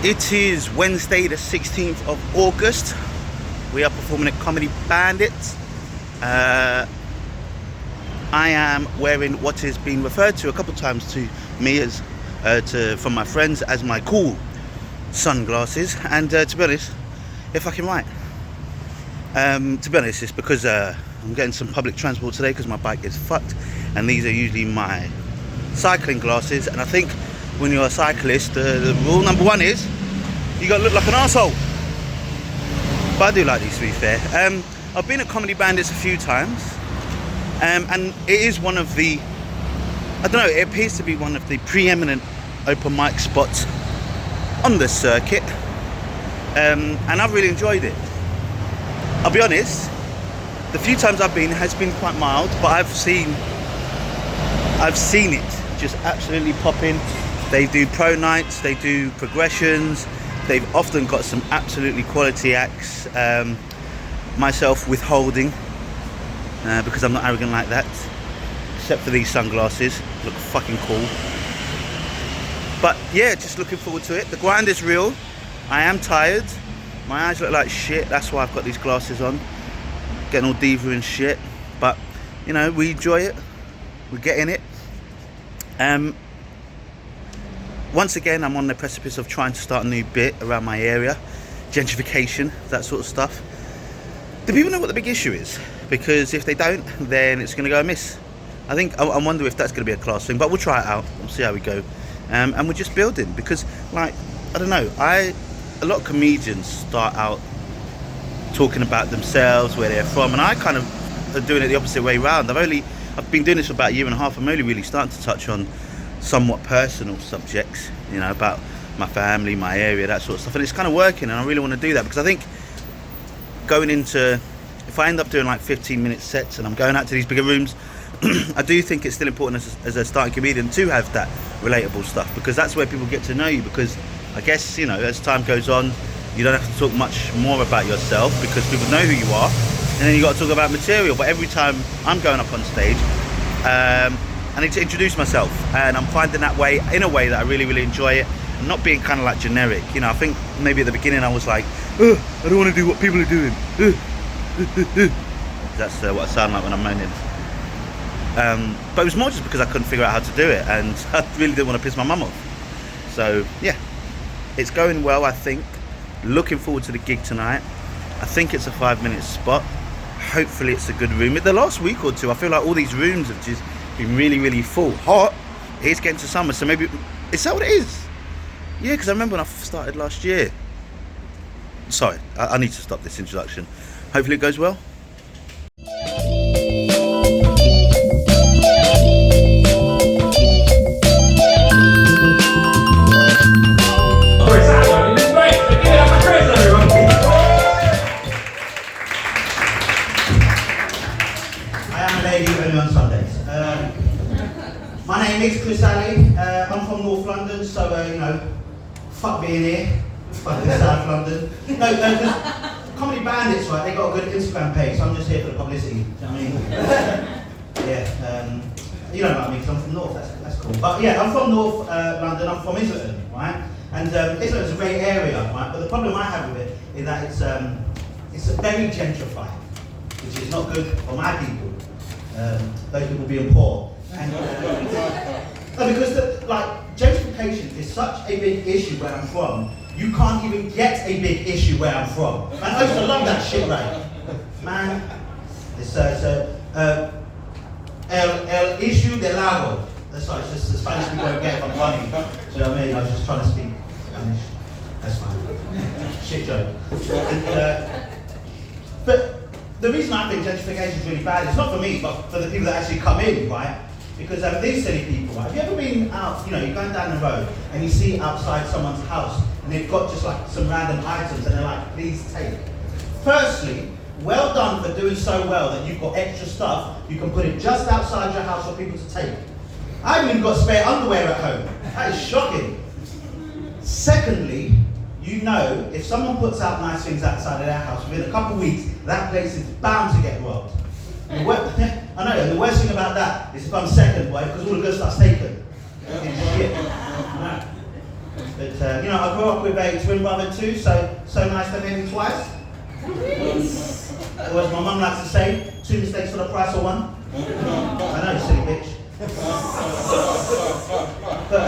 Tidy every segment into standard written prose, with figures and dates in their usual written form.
It is Wednesday the 16th of August. We are performing at Comedy Bandits. I am wearing what has been referred to a couple of times to me as from my friends as my cool sunglasses, and to be honest, they're fucking right. To be honest, it's because I'm getting some public transport today because my bike is fucked, and these are usually my cycling glasses, and I think when you're a cyclist, the rule number one is you gotta look like an arsehole. But I do like these, to be fair. I've been at Comedy Bandits a few times, and it is one of the, I don't know, it appears to be one of the preeminent open mic spots on the circuit, and I've really enjoyed it. I'll be honest, the few times I've been has been quite mild, but I've seen it just absolutely popping. They do pro nights, they do progressions, they've often got some absolutely quality acts, myself withholding, because I'm not arrogant like that, except for these sunglasses, look fucking cool. But yeah, just looking forward to it. The grind is real. I am tired, my eyes look like shit, that's why I've got these glasses on, getting all diva and shit, but you know, we enjoy it, we're getting it. Once again, I'm on the precipice of trying to start a new bit around my area, gentrification, that sort of stuff. Do people know what the big issue is? Because if they don't, then it's going to go amiss. I wonder if that's going to be a class thing, but we'll try it out. We'll see how we go. And we're just building, because, like, I don't know, a lot of comedians start out talking about themselves, where they're from, and I kind of are doing it the opposite way around. I've been doing this for about a year and a half. I'm only really starting to touch on somewhat personal subjects, you know, about my family, my area, that sort of stuff, and it's kind of working, and I really want to do that, because I think going into, if I end up doing like 15-minute sets and I'm going out to these bigger rooms, I do think it's still important as a starting comedian to have that relatable stuff, because that's where people get to know you, because I guess, you know, as time goes on, you don't have to talk much more about yourself because people know who you are, and then you got to talk about material. But every time I'm going up on stage, I need to introduce myself, and I'm finding that way, in a way that I really, really enjoy it, and not being kind of like generic. You know, I think maybe at the beginning I was like, I don't want to do what people are doing. That's what I sound like when I'm moaning. But it was more just because I couldn't figure out how to do it, and I really didn't want to piss my mum off. So yeah, it's going well, I think. Looking forward to the gig tonight. I think it's a 5-minute spot. Hopefully it's a good room. In the last week or two, I feel like all these rooms have just been really, really full. Hot. It's getting to summer, so maybe, is that what it is? Yeah, because I remember when I started last year. Sorry, I need to stop this introduction. Hopefully it goes well. My name is Chris Alley. I'm from North London, so you know, fuck being here. Fuck this South London. No, Comedy Bandits, right? They got a good Instagram page, so I'm just here for the publicity. You know what I mean? Yeah. You don't like me because I'm from North. That's cool. But yeah, I'm from North London. I'm from Islington, right? And Islington's a great area, right? But the problem I have with it is that it's very gentrified, which is not good for my people. Those people being poor. And, because gentrification is such a big issue where I'm from, you can't even get a big issue where I'm from. Man, I used to love that shit, right? Man, it's el issue de lago. That's right, it's just the Spanish people don't get if I'm funny. Do you know what I mean? I was just trying to speak Spanish. That's fine. Shit joke. But the reason I think gentrification is really bad is not for me, but for the people that actually come in, right? Because these silly people, right? Have you ever been out, you know, you're going down the road and you see outside someone's house and they've got just like some random items and they're like, please take. Firstly, well done for doing so well that you've got extra stuff, you can put it just outside your house for people to take. I haven't even got spare underwear at home. That is shocking. Secondly, you know, if someone puts out nice things outside of their house, within a couple of weeks, that place is bound to get robbed. I know, and the worst thing about that is if I'm second, boy, because all the good stuff's taken. Shit. But you know, I grew up with a twin brother too, so nice they made me twice. Or as my mum likes to say, 2 mistakes for the price of 1. I know, you silly bitch. But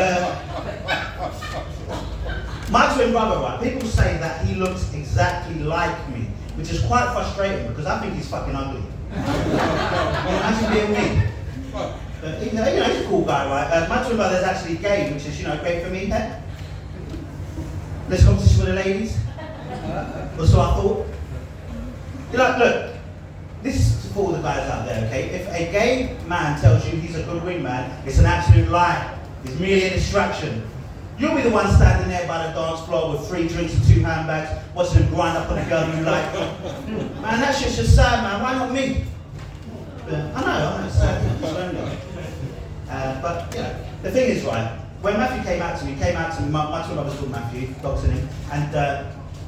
my twin brother, right, people say that he looks exactly like me, which is quite frustrating because I think he's fucking ugly. Imagine being me. But, you know, he's a cool guy, right? My twin brother is actually gay, which is, you know, great for me. Let's competition with the ladies. Or so I thought. You know, look, this is for all the guys out there, okay? If a gay man tells you he's a good wingman, it's an absolute lie. It's merely a distraction. You'll be the one standing there by the dance floor with 3 drinks and 2 handbags, watching them grind up on a girl you like. Man, that shit's just sad, man. Why not me? I know, it's sad. It's lonely. But, you know, the thing is, right, when Matthew came out to me, my twin brother's called Matthew, dogs in him, and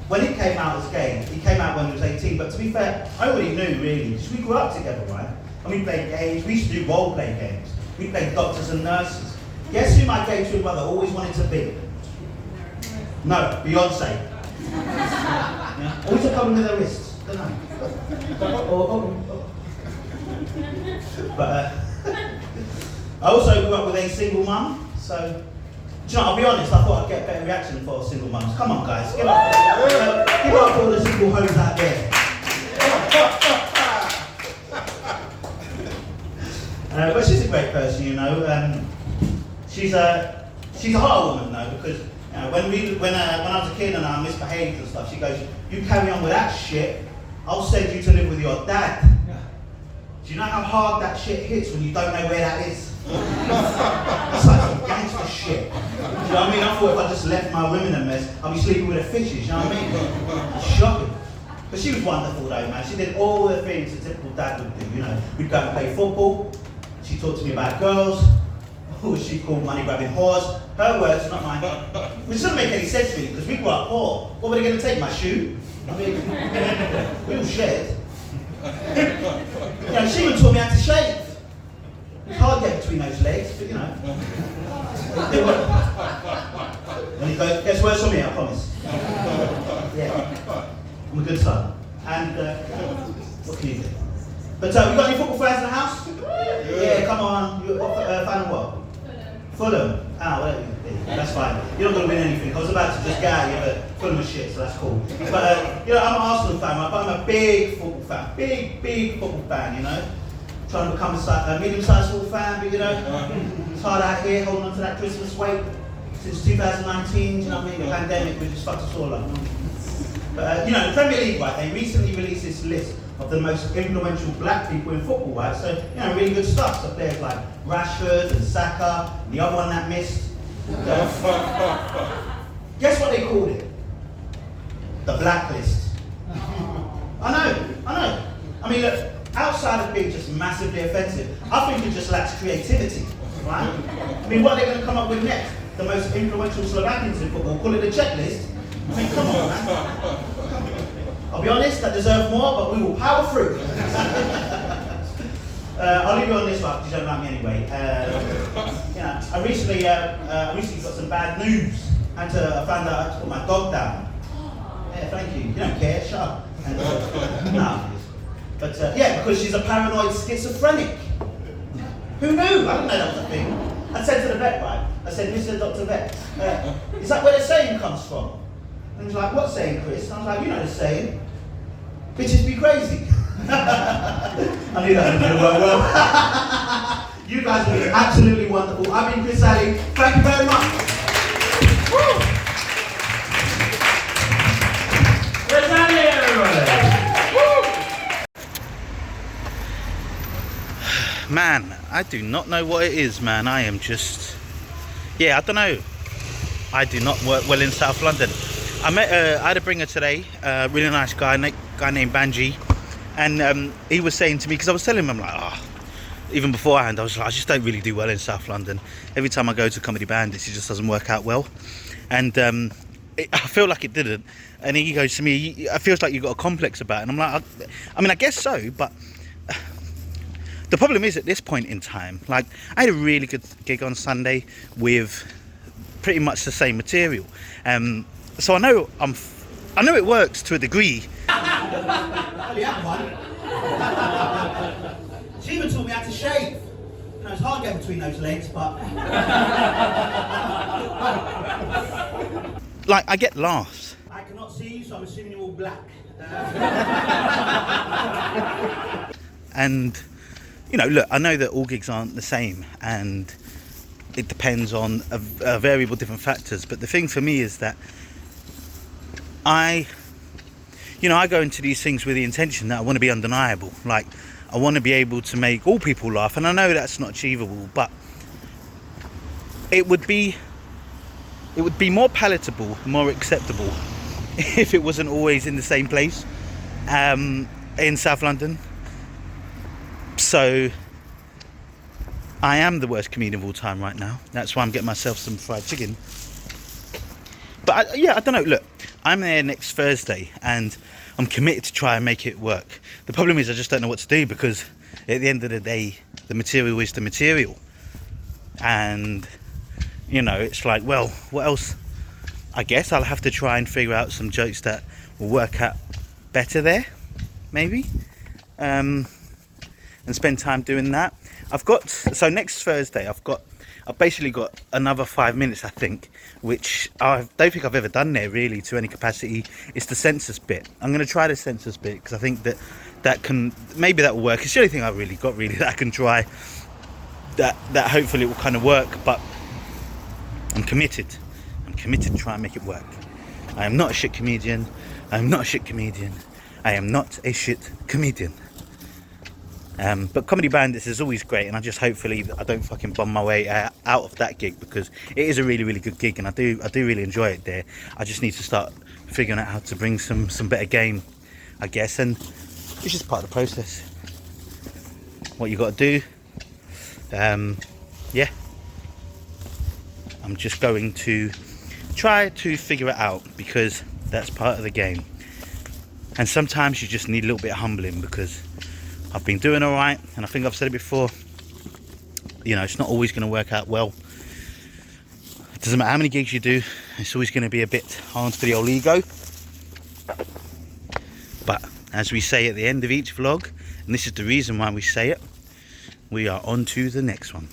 when he came out as gay, he came out when he was 18, but to be fair, I already knew, really, because we grew up together, right? And we played games, we used to do role-play games. We played doctors and nurses. Guess who my gay twin brother always wanted to be? No, Beyonce. Yeah? Always a problem with her wrists, don't know. But I also grew up with a single mum, so do you know, I'll be honest, I thought I'd get a better reaction for single mums. Come on guys, give up all the single hoes out there. But she's a great person, you know. She's a hard woman though, because you know, when I was a kid and I misbehaved and stuff, she goes, "You carry on with that shit, I'll send you to live with your dad." Do you know how hard that shit hits when you don't know where that is? That's like some gangster shit. Do you know what I mean? I thought if I just left my room in a mess, I'd be sleeping with the fishes, you know what I mean? It's shocking. But she was wonderful though, man. She did all the things a typical dad would do, you know. We'd go and play football. She talked to me about girls. Who she called money-grabbing whores. Her words, not mine. Which doesn't make any sense to me, because we grew up poor. What were they going to take, my shoe? I mean, we all shared. You know, she even taught me how to shave. It's hard to get between those legs, but you know. When you go, gets worse for me, I promise. Yeah, I'm a good son. And what can you do? But we got any football fans in the house? Yeah, come on. You're a fan of what? Fulham. Ah, whatever. That's fine. You're not going to win anything. I was about to just get out of here, but Fulham is shit, so that's cool. But, you know, I'm an Arsenal fan, right? But I'm a big football fan. Big football fan, you know? Trying to become a medium-sized football fan, but, you know, it's hard out here holding on to that Christmas weight since 2019, you know what I mean? The pandemic, which just fucked us all up. But, you know, the Premier League, right, they recently released this list of the most influential black people in football, right? So, you know, really good stuff. So players like Rashford and Saka, the other one that missed. Guess what they called it? The blacklist. I know. I mean, look, outside of being just massively offensive, I think it just lacks creativity, right? I mean, what are they going to come up with next? The most influential Slovakians in football, call it a checklist? I mean, come on, man. I'll be honest, that deserve more, but we will power through. I'll leave you on this one because you don't like me anyway. You know, I recently got some bad news. I found out I had to put my dog down. Yeah, thank you. You don't care, shut up. And, no. But yeah, because she's a paranoid schizophrenic. Who knew? I didn't know that was a thing. I said to the vet, right? I said, Mr. Dr. Vet, is that where the saying comes from? And he was like, what saying, Chris? And I was like, you know the saying. Bitches be crazy. I knew that was going to work well. You guys have been absolutely wonderful. I've been Chris Alley. Thank you very much. Woo! Chris Alley, everybody. Woo! Man, I do not know what it is, man. I am just... Yeah, I don't know. I do not work well in South London. I had a bringer today, a really nice guy named Banji, and he was saying to me, because I was telling him, I'm like, even beforehand, I was like, I just don't really do well in South London. Every time I go to Comedy Bandits, it just doesn't work out well, and I feel like it didn't. And he goes to me, it feels like you've got a complex about it. And I'm like, I mean, I guess so, but the problem is at this point in time, like, I had a really good gig on Sunday with pretty much the same material. So I know it works to a degree. I only had one. She even taught me how to shave. You know, it's hard getting between those legs, but... Like, I get laughs. I cannot see you, so I'm assuming you're all black. And, you know, look, I know that all gigs aren't the same, and it depends on a variable different factors, but the thing for me is that I go into these things with the intention that I want to be undeniable. Like, I want to be able to make all people laugh, and I know that's not achievable, but it would be more palatable, more acceptable if it wasn't always in the same place, in South London. So I am the worst comedian of all time right now. That's why I'm getting myself some fried chicken. But I don't know. Look, I'm there next Thursday, and I'm committed to try and make it work. The problem is I just don't know what to do, because at the end of the day, the material is the material. And, you know, it's like, well, what else? I guess I'll have to try and figure out some jokes that will work out better there, maybe. And spend time doing that. So next Thursday, I've basically got another 5 minutes, I think, which I don't think I've ever done there really to any capacity. It's the census bit. I'm going to try the census bit, because I think that maybe that will work. It's the only thing I've really got that I can try, that hopefully it will kind of work. But I'm committed to try and make it work. I am not a shit comedian. I am not a shit comedian. But Comedy Bandits is always great, and I just hopefully I don't fucking bum my way out of that gig, because it is a really, really good gig, and I do really enjoy it there. I just need to start figuring out how to bring some better game, I guess, and it's just part of the process. What you got to do, yeah. I'm just going to try to figure it out, because that's part of the game. And sometimes you just need a little bit of humbling, because I've been doing all right, and I think I've said it before, you know, it's not always going to work out well. It doesn't matter how many gigs you do, it's always going to be a bit hard for the old ego. But as we say at the end of each vlog, and this is the reason why we say it, we are on to the next one.